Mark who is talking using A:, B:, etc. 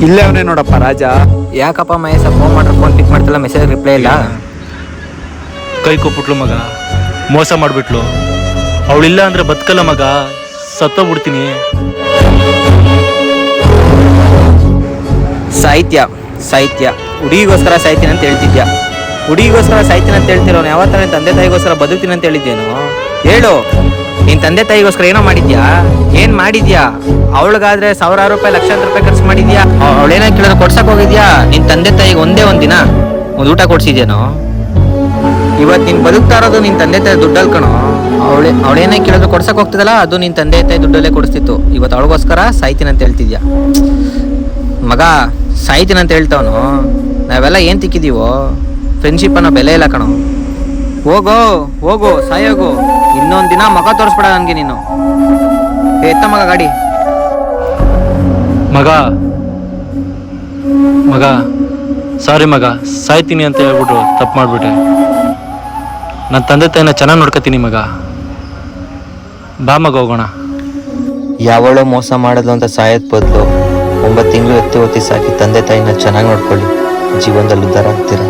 A: ಇಲ್ಲೇ ಅವನೇ ನೋಡಪ್ಪ ರಾಜ.
B: ಯಾಕಪ್ಪ ಮಹೇಶ ಫೋನ್ ಮಾಡ್ರೆ ಫೋನ್ ಪಿಕ್ ಮಾಡ್ತಿಲ್ಲ, ಮೆಸೇಜ್ ರಿಪ್ಲೈ ಇಲ್ಲ.
C: ಕೈ ಕೊಟ್ಬಿಟ್ಲು ಮಗ, ಮೋಸ ಮಾಡಿಬಿಟ್ಲು. ಅವಳಿಲ್ಲ ಅಂದರೆ ಬದುಕಲ್ಲ ಮಗ, ಸತ್ತೋಗ್ಬಿಡ್ತೀನಿ.
B: ಸಾಹಿತ್ಯ ಸಾಹಿತ್ಯ ಹುಡುಗಿಗೋಸ್ಕರ ಸಾಯ್ತೀನಿ ಅಂತ ಹೇಳ್ತಿದ್ಯಾ? ಹುಡುಗಿಗೋಸ್ಕರ ಸಾಯ್ತೀನಿ ಅಂತ ಹೇಳ್ತಿರೋನು ಯಾವತ್ತ ನಿನ್ನ ತಂದೆ ತಾಯಿಗೋಸ್ಕರ ಬದುಕ್ತೀನಿ ಅಂತ ಹೇಳಿದ್ದೇನು? ಹೇಳು, ನಿನ್ನ ತಂದೆ ತಾಯಿಗೋಸ್ಕರ ಏನೋ ಮಾಡಿದ್ಯಾ? ಏನು ಮಾಡಿದ್ಯಾ? ಅವಳಿಗಾದ್ರೆ ಸಾವಿರಾರು ರೂಪಾಯಿ ಲಕ್ಷಾಂತರ ರೂಪಾಯಿ ಖರ್ಚು ಮಾಡಿದ್ಯಾ? ಅವಳೇನೋ ಕೇಳಿದ್ರೆ ಕೊಡ್ಸಕ್ಕೆ ಹೋಗಿದ್ಯಾ? ನಿನ್ನ ತಂದೆ ತಾಯಿಗೆ ಒಂದೇ ಒಂದಿನ ಒಂದು ಊಟ ಕೊಡ್ಸಿದ್ಯೇನೋ? ಇವತ್ತು ನೀನು ಬದುಕ್ತಾ ಇರೋದು ನಿನ್ನ ತಂದೆ ತಾಯಿ ದುಡ್ಡಲ್ಲಿ ಕಣೋ. ಅವಳೇನೇ ಕೇಳಿದ್ರು ಕೊಡ್ಸಕ್ಕೆ ಹೋಗ್ತಿದ್ದಲ್ಲ, ಅದು ನಿನ್ನ ತಂದೆ ತಾಯಿ ದುಡ್ಡಲ್ಲೇ ಕೊಡಿಸ್ತಿತ್ತು. ಇವತ್ತು ಅವಳಿಗೋಸ್ಕರ ಸಾಯ್ತೀನಿ ಅಂತ ಹೇಳ್ತಿದ್ಯಾ? ಮಗ, ಸಾಯ್ತೀನಿ ಅಂತ ಹೇಳ್ತಾವನು. ನಾವೆಲ್ಲ ಏನು ತಿಕ್ಕಿದೀವೋ? ಫ್ರೆಂಡ್ಶಿಪ್ ಅನ್ನೋ ಬೆಲೆ ಇಲ್ಲ ಕಣೋ. ಹೋಗೋ ಹೋಗು, ಸಾಯೋಗು. ಇನ್ನೊಂದು ದಿನ ಮಗ ತೋರಿಸ್ಬೇಡ ನನಗೆ ನೀನು. ಎತ್ತ ಮಗ ಗಾಡಿ.
C: ಮಗ ಮಗ ಸಾರಿ ಮಗ, ಸಾಯ್ತೀನಿ ಅಂತ ಹೇಳ್ಬಿಟ್ಟು ತಪ್ಪು ಮಾಡಿಬಿಟ್ಟೆ. ನನ್ನ ತಂದೆ ತಾಯಿನ ಚೆನ್ನಾಗಿ ನೋಡ್ಕೊತೀನಿ ಮಗ. ಬಾ ಮಗ ಹೋಗೋಣ.
D: ಯಾವಳೋ ಮೋಸ ಮಾಡೋದು ಅಂತ ಸಾಯೋದ್ ಬದಲು 9 ತಿಂಗಳು ಎತ್ತಿ ಒತ್ತಿ ಸಾಕಿ ತಂದೆ ತಾಯಿನ ಚೆನ್ನಾಗಿ ನೋಡ್ಕೊಳ್ಳಿ, ಜೀವನದಲ್ಲಿ ಉದ್ಧಾರ ಆಗ್ತೀರ.